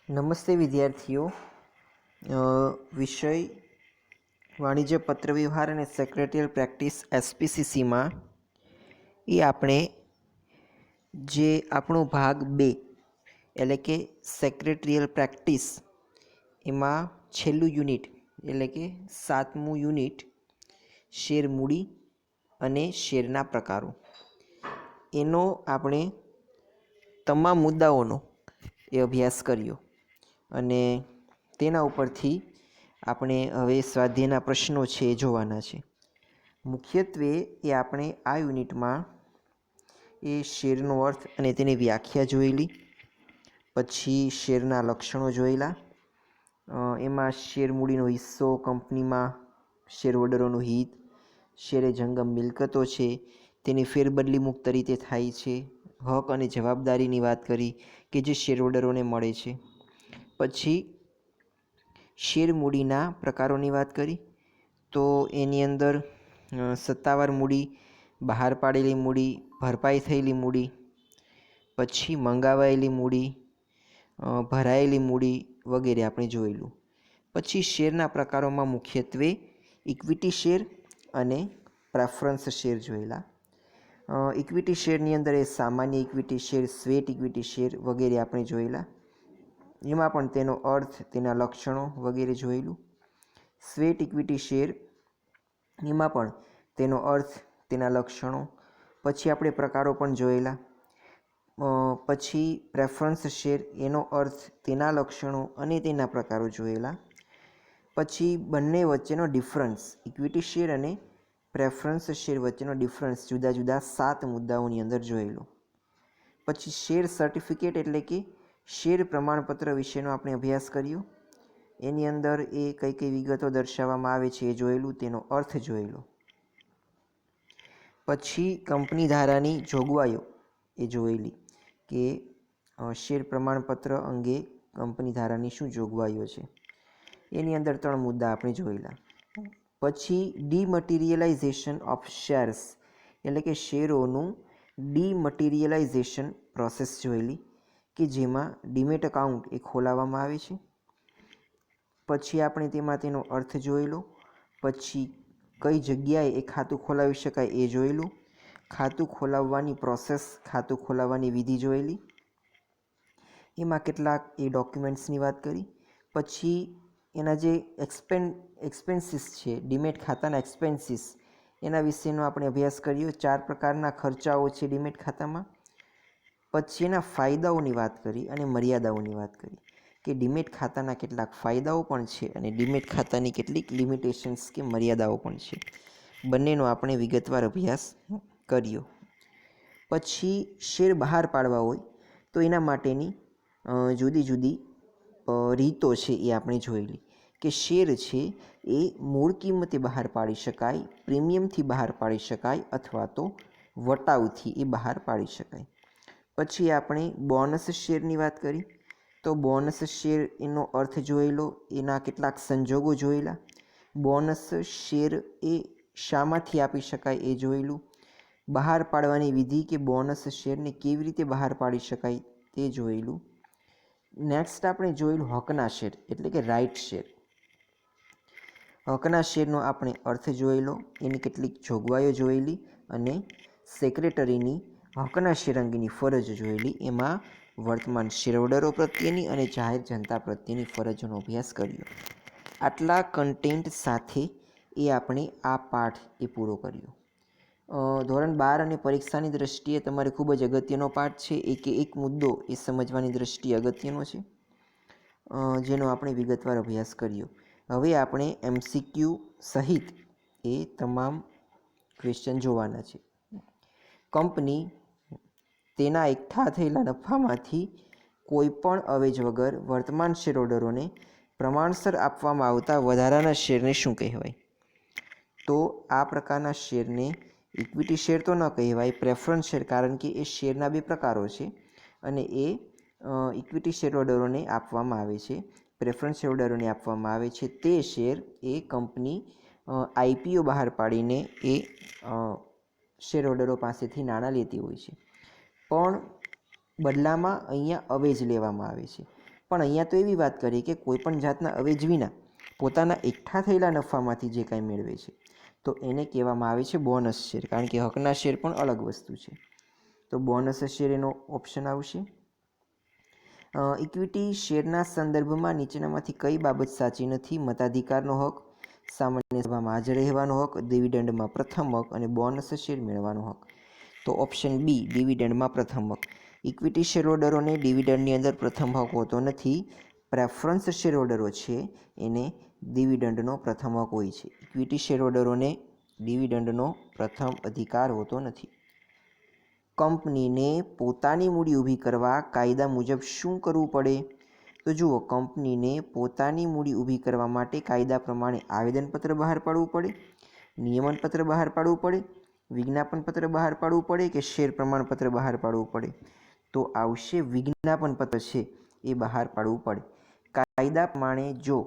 નમસ્તે વિદ્યાર્થીઓ. વિષય વાણિજ્ય પત્ર વ્યવહાર અને સેક્રેટરીયલ પ્રેક્ટિસ એસપીસીસીમાં આપણે જે આપણો ભાગ 2 એટલે કે સેક્રેટરીયલ પ્રેક્ટિસ એમાં છેલ્લું યુનિટ એટલે કે 7મું યુનિટ શેર મૂડી અને શેરના પ્રકારો એનો આપણે તમામ મુદ્દાઓનો અભ્યાસ કર્યો અને તેના ઉપરથી આપણે હવે સ્વાધ્યાયના પ્રશ્નો છે એ જોવાના છે. મુખ્યત્વે આપણે આ યુનિટમાં શેરનો અર્થ અને તેની વ્યાખ્યા જોયેલી, પછી શેરના લક્ષણો જોયેલા, એમાં શેર મૂડીનો હિસ્સો કંપનીમાં, શેરહોલ્ડરોનું હિત, શેરે જંગમ મિલકતો છે તેની ફેરબદલી મુક્ત રીતે થાય છે, હક અને જવાબદારીની વાત કરી કે જે શેરહોલ્ડરોને મળે છે. પછી શેર મૂડીના પ્રકારોની વાત કરી તો એની અંદર સત્તાવાર મૂડી, બહાર પાડેલી મૂડી, ભરપાઈ થયેલી મૂડી, પછી મંગાવાયેલી મૂડી, ભરાયેલી મૂડી વગેરે આપણે જોયેલું. પછી શેરના પ્રકારોમાં મુખ્યત્વે ઇક્વિટી શેર અને પ્રેફરન્સ શેર જોયેલા. ઇક્વિટી શેરની અંદર એ સામાન્ય equity share, sweat equity share વગેરે આપણે જોયેલા. એમાં પણ તેનો અર્થ, તેના લક્ષણો વગેરે જોયેલું. સ્વેટ ઇક્વિટી શેર એમાં પણ તેનો અર્થ, તેના લક્ષણો, પછી આપણે પ્રકારો પણ જોયેલા. પછી પ્રેફરન્સ શેર એનો અર્થ, તેના લક્ષણો અને તેના પ્રકારો જોયેલા. પછી બંને વચ્ચેનો ડિફરન્સ, ઇક્વિટી શેર અને પ્રેફરન્સ શેર વચ્ચેનો ડિફરન્સ જુદા જુદા 7 મુદ્દાઓની અંદર જોયેલો. પછી શેર સર્ટિફિકેટ એટલે કે શેર પ્રમાણપત્ર વિશેનો આપણે અભ્યાસ કર્યો. એની અંદર એ કઈ કઈ વિગતો દર્શાવવામાં આવે છે એ જોયેલું, તેનો અર્થ જોયેલો. પછી કંપની ધારાની જોગવાઈઓ એ જોયેલી કે શેર પ્રમાણપત્ર અંગે કંપની ધારાની શું જોગવાઈઓ છે. એની અંદર 3 મુદ્દા આપણે જોયેલા. પછી ડીમટીરિયલાઇઝેશન ઓફ શેર્સ એટલે કે શેરોનું ડીમટીરિયલાઇઝેશન પ્રોસેસ જોયેલી કે જેમાં ડીમેટ એકાઉન્ટ એ ખોલાવવામાં આવે છે. પછી આપણે તેમાં તેનો અર્થ જોયેલો. પછી કઈ જગ્યાએ એ ખાતું ખોલાવી શકાય એ જોયેલું. ખાતું ખોલાવવાની પ્રોસેસ, ખાતું ખોલાવવાની વિધિ જોયેલી. એમાં કેટલાક એ ડોક્યુમેન્ટ્સની વાત કરી. પછી એના જે એક્સપેન્સીસ છે, ડીમેટ ખાતાના એક્સપેન્સીસ, એના વિશેનો આપણે અભ્યાસ કર્યો. 4 પ્રકારના ખર્ચાઓ છે ડીમેટ ખાતામાં. પછી એના ફાયદાઓની વાત કરી અને મર્યાદાઓની વાત કરી કે ડીમેટ ખાતાના કેટલાક ફાયદાઓ પણ છે અને ડીમેટ ખાતાની કેટલીક લિમિટેશન્સ કે મર્યાદાઓ પણ છે. બંનેનો આપણે વિગતવાર અભ્યાસ કર્યો. પછી શેર બહાર પાડવા હોય તો એના માટેની જુદી જુદી રીતો છે એ આપણે જોયેલી કે શેર છે એ મૂળ કિંમતે બહાર પાડી શકાય, પ્રીમિયમથી બહાર પાડી શકાય અથવા તો વટાવથી એ બહાર પાડી શકાય. પછી આપણે બોનસ શેરની વાત કરી તો બોનસ શેર એનો અર્થ જોયેલો, એના કેટલાક સંજોગો જોયેલા. બોનસ શેર એ શામાંથી આપી શકાય એ જોયેલું. બહાર પાડવાની વિધિ કે બોનસ શેરને કેવી રીતે બહાર પાડી શકાય તે જોયેલું. નેક્સ્ટ આપણે જોયેલું હકના શેર એટલે કે રાઇટ શેર. હકના શેરનો આપણે અર્થ જોયેલો, એની કેટલીક જોગવાઈઓ જોયેલી અને સેક્રેટરીની હકના શેર અંગેની ફરજ જોયેલી. એમાં વર્તમાન શેરહોલ્ડરો પ્રત્યેની અને જાહેર જનતા પ્રત્યેની ફરજોનો અભ્યાસ કર્યો. આટલા કન્ટેન્ટ સાથે એ આપણે આ પાઠ એ પૂરો કર્યો. ધોરણ 12 અને પરીક્ષાની દ્રષ્ટિએ તમારે ખૂબ જ અગત્યનો પાઠ છે. એક મુદ્દો એ સમજવાની દ્રષ્ટિએ અગત્યનો છે, જેનો આપણે વિગતવાર અભ્યાસ કર્યો. હવે આપણે MCQ સહિત એ તમામ ક્વેશ્ચન જોવાના છે. કંપની તેના એકઠા થયેલા નફામાંથી કોઈ પણ અવેજ વગર વર્તમાન શેરહોલ્ડરોને પ્રમાણસર આપવામાં આવતા વધારાના શેરને શું કહેવાય? તો આ પ્રકારના શેરને ઇક્વિટી શેર તો ન કહેવાય, પ્રેફરન્સ શેર, કારણ કે એ શેરના 2 પ્રકારો છે અને એ ઇક્વિટી શેરહોલ્ડરોને આપવામાં આવે છે, પ્રેફરન્સ શેરહોલ્ડરોને આપવામાં આવે છે. તે શેર એ કંપની IPO બહાર પાડીને એ શેરહોલ્ડરો પાસેથી નાણાં લેતી હોય છે, પણ બદલામાં અહીંયા અવેજ લેવામાં આવે છે. પણ અહીંયા તો એવી વાત કરીએ કે કોઈપણ જાતના અવેજ વિના પોતાના એકઠા થયેલા નફામાંથી જે કાંઈ મેળવે છે તો એને કહેવામાં આવે છે બોનસ શેર, કારણ કે હકના શેર પણ અલગ વસ્તુ છે. તો બોનસ શેર એનો ઓપ્શન આવશે. ઇક્વિટી શેરના સંદર્ભમાં નીચેનામાંથી કઈ બાબત સાચી નથી? મતાધિકારનો હક, સામાન્ય સભામાં હાજર રહેવાનો હક, ડિવિડન્ડમાં પ્રથમ હક અને બોનસ શેર મેળવવાનો હક. તો ઓપ્શન બી, ડિવિડન્ડમાં પ્રથમ હક. ઇક્વિટી શેર હોલ્ડરોને ડિવિડન્ડની અંદર પ્રથમ હક હોતો નથી. પ્રેફરન્સ શેર હોલ્ડરો છે એને ડિવિડન્ડનો પ્રથમ હક હોય છે. ઇક્વિટી શેર હોલ્ડરોને ડિવિડન્ડનો પ્રથમ અધિકાર હોતો નથી. કંપનીને પોતાની મૂડી ઊભી કરવા કાયદા મુજબ શું કરવું પડે? તો જુઓ, કંપનીને પોતાની મૂડી ઊભી કરવા માટે કાયદા પ્રમાણે આવેદનપત્ર બહાર પાડવું પડે, નિયમનપત્ર બહાર પાડવું પડે, વિજ્ઞાપનપત્ર બહાર પાડવું પડે કે શેર પ્રમાણપત્ર બહાર પાડવું પડે? તો આવશે વિજ્ઞાપનપત્ર છે એ બહાર પાડવું પડે. કાયદા પ્રમાણે જો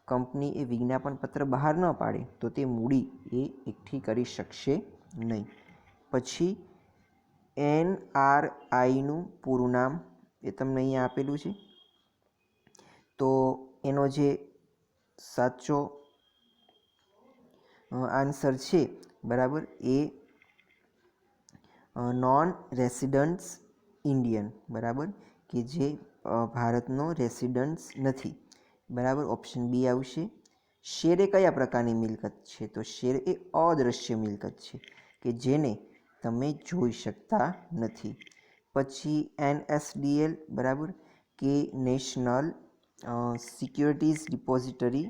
કંપની એ વિજ્ઞાપનપત્ર બહાર ન પાડે તો તે મૂડી એ એકઠી કરી શકશે નહીં. પછી NRIનું પૂરું નામ એ તમને અહીંયા આપેલું છે. તો એનો જે સાચો આન્સર છે બરાબર એ નોન રેસિડન્ટ્સ ઇન્ડિયન, બરાબર, કે જે ભારતનો રેસિડન્ટ્સ નથી, બરાબર. ઓપ્શન બી આવશે. શેર એ કયા પ્રકારની મિલકત છે? તો શેર એ અદ્રશ્ય મિલકત છે કે જેને તમે જોઈ શકતા નથી. પછી NSDL, બરાબર, કે નેશનલ સિક્યોરિટીઝ ડિપોઝિટરી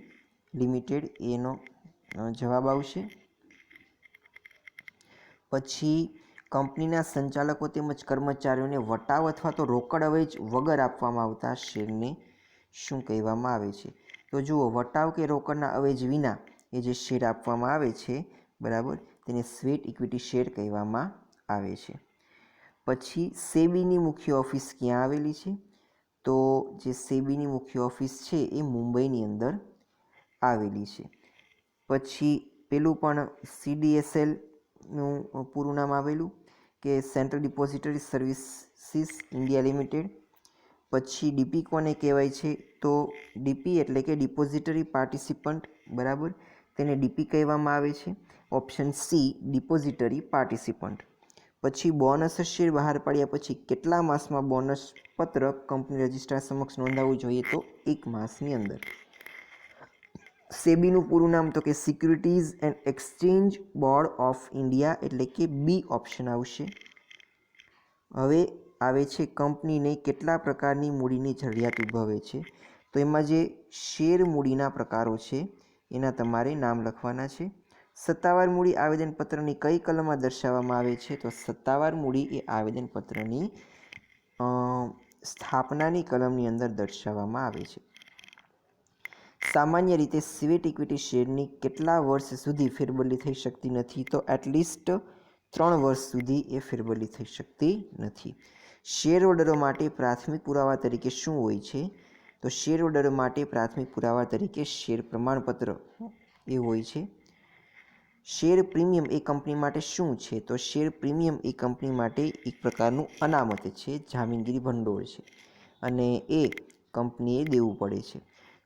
લિમિટેડ, એનો જવાબ આવશે. પછી કંપનીના સંચાલકો તેમજ કર્મચારીઓને વટાવ અથવા તો રોકડ અવેજ વગર આપવામાં આવતા શેરને શું કહેવામાં આવે છે? તો જુઓ, વટાવ કે રોકડના અવેજ વિના એ જે શેર આપવામાં આવે છે, બરાબર, તેને સ્વેટ ઇક્વિટી શેર કહેવામાં આવે છે. પછી સેબીની મુખ્ય ઓફિસ ક્યાં આવેલી છે? તો જે સેબીની મુખ્ય ઓફિસ છે એ મુંબઈની અંદર આવેલી છે. પછી પેલું પણ CDSLનું પૂરું નામ આવેલું કે central depository services India limited. પછી ડીપી કોને કહેવાય છે? તો ડીપી એટલે કે ડિપોઝિટરી પાર્ટિસિપન્ટ, બરાબર, તેને ડીપી કહેવામાં આવે છે. Option C, depository participant. પછી બોનસ શેર બહાર પાડ્યા પછી કેટલા માસમાં બોનસ પત્ર કંપની રજિસ્ટ્રાર સમક્ષ નોંધાવવું જોઈએ? તો 1 માસની અંદર. સેબીનું પૂરું નામ તો કે securities and exchange board of India, એટલે કે બી ઓપ્શન આવશે. હવે આવે છે કંપનીને કેટલા પ્રકારની મૂડીની જરૂરિયાત ઉદ્ભવે છે? તો એમાં જે શેર મૂડીના પ્રકારો છે એના તમારે નામ લખવાના છે. સત્તાવાર મૂડી આવેદનપત્રની કઈ કલમમાં દર્શાવવામાં આવે છે? તો સત્તાવાર મૂડી એ આવેદનપત્રની સ્થાપનાની કલમની અંદર દર્શાવવામાં આવે છે. સામાન્ય રીતે સ્વેટ ઇક્વિટી શેરની કેટલા વર્ષ સુધી ફેરબદલી થઈ શકતી નથી? તો એટલીસ્ટ 3 વર્ષ સુધી એ ફેરબદલી થઈ શકતી નથી. શેર હોલ્ડરો માટે પ્રાથમિક પુરાવા તરીકે શું હોય છે? તો શેર હોલ્ડરો માટે પ્રાથમિક પુરાવા તરીકે શેર પ્રમાણપત્ર એ હોય છે. શેર પ્રીમિયમ એ કંપની માટે શું છે? તો શેર પ્રીમિયમ એ કંપની માટે એક પ્રકારનું અનામત છે, જામીનગીરી ભંડોળ છે અને એ કંપનીએ દેવું પડે છે.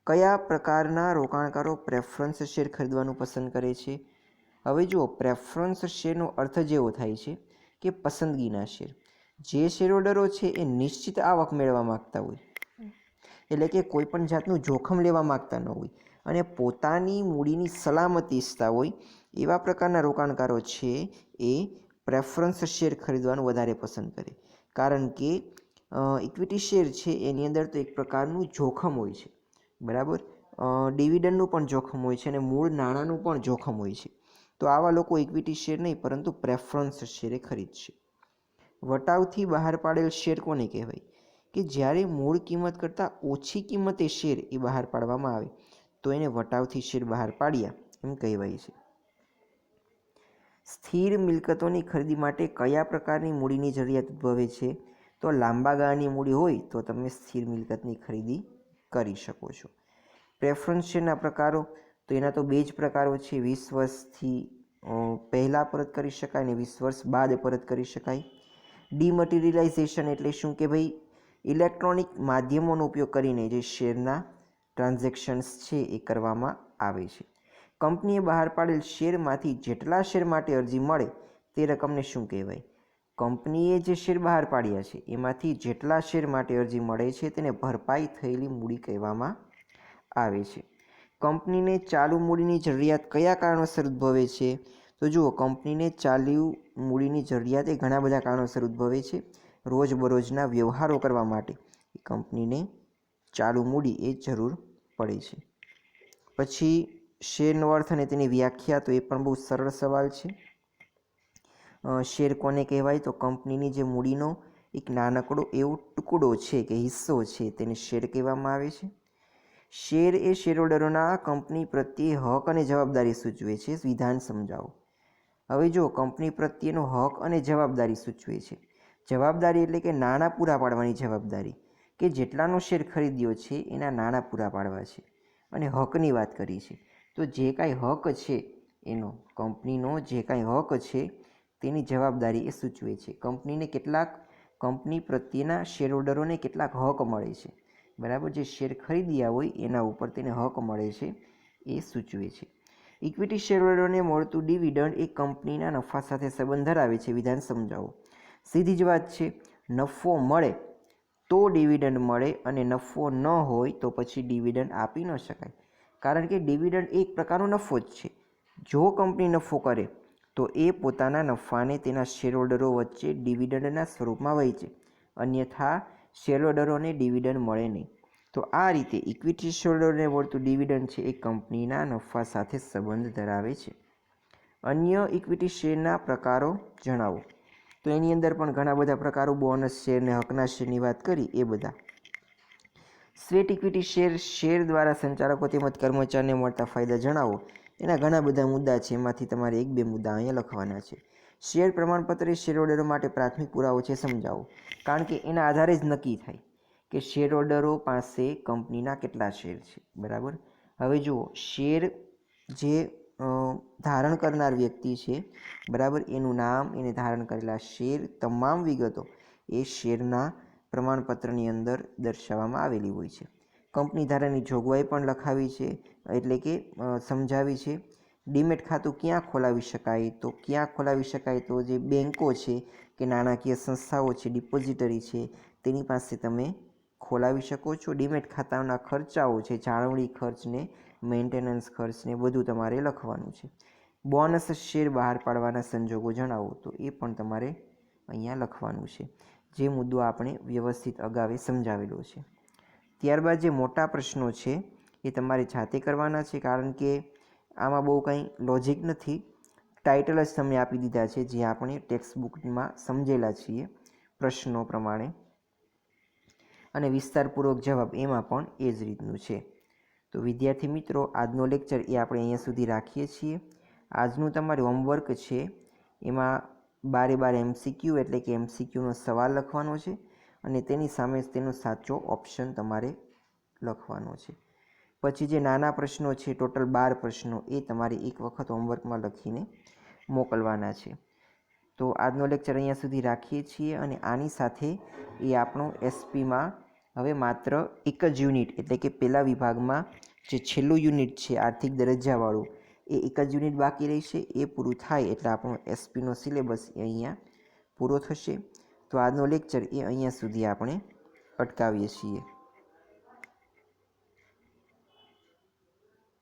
કયા પ્રકારના રોકાણકારો પ્રેફરન્સ શેર ખરીદવાનું પસંદ કરે છે? હવે જુઓ, પ્રેફરન્સ શેરનો અર્થ જેવો થાય છે કે પસંદગીના શેર. જે શેરહોલ્ડરો છે એ નિશ્ચિત આવક મેળવવા માગતા હોય, એટલે કે કોઈ પણ જાતનું જોખમ લેવા માગતા ન હોય અને પોતાની મૂડીની સલામતી ઈચ્છતા હોય, એવા પ્રકારના રોકાણકારો છે એ પ્રેફરન્સ શેર ખરીદવાનું વધારે પસંદ કરે. કારણ કે ઇક્વિટી શેર છે એની અંદર તો એક પ્રકારનું જોખમ હોય છે, બરાબર, ડિવિડન્ડનું પણ જોખમ હોય છે અને મૂળ નાણાંનું પણ જોખમ હોય છે. તો આવા લોકો ઇક્વિટી શેર નહીં પરંતુ પ્રેફરન્સ શેરે ખરીદશે. વટાવથી બહાર પાડેલ શેર કોને કહેવાય? કે જ્યારે મૂળ કિંમત કરતાં ઓછી કિંમતે શેર એ બહાર પાડવામાં આવે તો એને વટાવથી શેર બહાર પાડ્યા એમ કહેવાય છે. સ્થિર મિલકતોની ખરીદી માટે કયા પ્રકારની મૂડીની જરૂરિયાત ઉદ્ભવે છે? તો લાંબા ગાળાની મૂડી હોય તો તમે સ્થિર મિલકતની ખરીદી કરી શકો છો. પ્રેફરન્સ શેરના પ્રકારો, તો એના તો 2 જ પ્રકારો છે. 20 વર્ષથી પહેલાં પરત કરી શકાય અને 20 વર્ષ બાદ પરત કરી શકાય. ડીમટીરિયલાઇઝેશન એટલે શું? કે ભાઈ ઇલેક્ટ્રોનિક માધ્યમોનો ઉપયોગ કરીને જે શેરના ટ્રાન્ઝેક્શન્સ છે એ કરવામાં આવે છે. કંપનીએ બહાર પાડેલ શેરમાંથી જેટલા શેર માટે અરજી મળે તે રકમને શું કહેવાય? કંપનીએ જે શેર બહાર પાડ્યા છે એમાંથી જેટલા શેર માટે અરજી મળે છે તેને ભરપાઈ થયેલી મૂડી કહેવામાં આવે છે. કંપનીને ચાલુ મૂડીની જરૂરિયાત કયા કારણોસર ઉદ્ભવે છે? તો જુઓ, કંપનીને ચાલુ મૂડીની જરૂરિયાત એ ઘણા બધા કારણોસર ઉદ્ભવે છે. રોજબરોજના વ્યવહારો કરવા માટે કંપનીને ચાલુ મૂડી એ જરૂર પડે છે. પછી શેરનો અર્થ અને તેની વ્યાખ્યા, તો એ પણ બહુ સરળ સવાલ છે. શેર કોને કહેવાય? તો કંપનીની જે મૂડીનો એક નાનકડો એવો ટુકડો છે કે હિસ્સો છે તેને શેર કહેવામાં આવે છે. શેર એ શેરહોલ્ડરોના કંપની પ્રત્યે હક અને જવાબદારી સૂચવે છે. વિધાન સમજાવો. હવે જો, કંપની પ્રત્યેનો હક અને જવાબદારી સૂચવે છે. જવાબદારી એટલે કે નાણાં પૂરા પાડવાની જવાબદારી, કે જેટલાનો શેર ખરીદ્યો છે એના નાણાં પૂરા પાડવા છે. અને હકની વાત કરી છે, તો જે કાંઈ હક છે એનો, કંપનીનો જે કાંઈ હક છે તેની જવાબદારી એ સૂચવે છે. કંપની પ્રત્યેના શેરહોલ્ડરોને કેટલાક હક મળે છે, બરાબર. જે શેર ખરીદ્યા હોય એના ઉપર તેને હક મળે છે એ સૂચવે છે. ઇક્વિટી શેરહોલ્ડરોને મળતું ડિવિડન્ડ એ કંપનીના નફા સાથે સંબંધ ધરાવે છે. વિધાન સમજાવો. સીધી જ વાત છે. નફો મળે તો ડિવિડન્ડ મળે અને નફો ન હોય તો પછી ડિવિડન્ડ આપી ન શકાય, કારણ કે ડિવિડન્ડ એક પ્રકારનો નફો જ છે. જો કંપની નફો કરે તો એ પોતાના નફાને તેના શેરહોલ્ડરો વચ્ચે ડિવિડન્ડના સ્વરૂપમાં વહેંચે, અન્યથા શેરહોલ્ડરોને ડિવિડન્ડ મળે નહીં. તો આ રીતે ઇક્વિટી શેરહોલ્ડરોને મળતું ડિવિડન્ડ છે એ કંપનીના નફા સાથે સંબંધ ધરાવે છે. અન્ય ઇક્વિટી શેરના પ્રકારો જણાવો. તો એની અંદર પણ ઘણા બધા પ્રકારો, બોનસ શેર ને હકના શેરની વાત કરી એ બધા. સ્વેટ ઇક્વિટી શેર, શેર દ્વારા સંચાલકો તેમજ કર્મચારીને મળતા ફાયદા જણાવો. એના ઘણા બધા મુદ્દા છે, એમાંથી તમારે 1-2 મુદ્દા અહીંયા લખવાના છે. શેર પ્રમાણપત્ર એ શેરહોલ્ડરો માટે પ્રાથમિક પુરાવો છે, સમજાવો. કારણ કે એના આધારે જ નક્કી થાય કે શેરહોલ્ડરો પાસે કંપનીના કેટલા શેર છે, બરાબર. હવે જુઓ, શેર જે ધારણ કરનાર વ્યક્તિ છે, બરાબર, એનું નામ, એને ધારણ કરેલા શેર, તમામ વિગતો એ શેરના પ્રમાણપત્રની અંદર દર્શાવવામાં આવેલી હોય છે. કંપની ધારાની જોગવાઈ પણ લખાવી છે, એટલે કે સમજાવી છે. ડીમેટ ખાતું ક્યાં ખોલાવી શકાય? તો ક્યાં ખોલાવી શકાય? તો જે બેન્કો છે કે નાણાકીય સંસ્થાઓ છે, ડિપોઝિટરી છે, તેની પાસે તમે ખોલાવી શકો છો. ડીમેટ ખાતાના ખર્ચાઓ છે, જાળવણી ખર્ચને, મેન્ટેનન્સ ખર્ચને બધું તમારે લખવાનું છે. બોનસ શેર બહાર પાડવાના સંજોગો જણાવો, તો એ પણ તમારે અહીંયા લખવાનું છે. જે મુદ્દો આપણે વ્યવસ્થિત અગાઉ સમજાવેલો છે. ત્યારબાદ જે મોટા પ્રશ્નો છે એ તમારે જાતે કરવાના છે, કારણ કે આમાં બહુ કંઈ લોજિક નથી. ટાઇટલ જ તમને આપી દીધા છે જે આપણે ટેક્સ્ટ બુકમાં સમજેલા છીએ પ્રશ્નો પ્રમાણે, અને વિસ્તારપૂર્વક જવાબ એમાં પણ એ જ રીતનું છે. તો વિદ્યાર્થી મિત્રો, આજનો લેક્ચર એ આપણે અહીંયા સુધી રાખીએ છીએ. આજનું તમારું હોમવર્ક છે એમાં 12 MCQ એટલે કે MCQનો સવાલ લખવાનો છે અને તેની સામે તેનો સાચો ઓપ્શન તમારે લખવાનો છે. પછી જે નાના પ્રશ્નો છે, ટોટલ 12 પ્રશ્નો, એ તમારે એક વખત હોમવર્કમાં લખીને મોકલવાના છે. તો આજનો લેક્ચર અહીંયા સુધી રાખીએ છીએ અને આની સાથે એ આપણો એસપીમાં હવે માત્ર એક જ યુનિટ, એટલે કે પહેલા વિભાગમાં જે છેલ્લું યુનિટ છે આર્થિક દરજ્જાવાળું, એ એક જ યુનિટ બાકી રહેશે. એ પૂરું થાય એટલે આપણો એસપીનો સિલેબસ એ અહીંયા પૂરો થશે. તો આજનો લેક્ચર એ અહીંયા સુધી આપણે અટકાવીએ છીએ.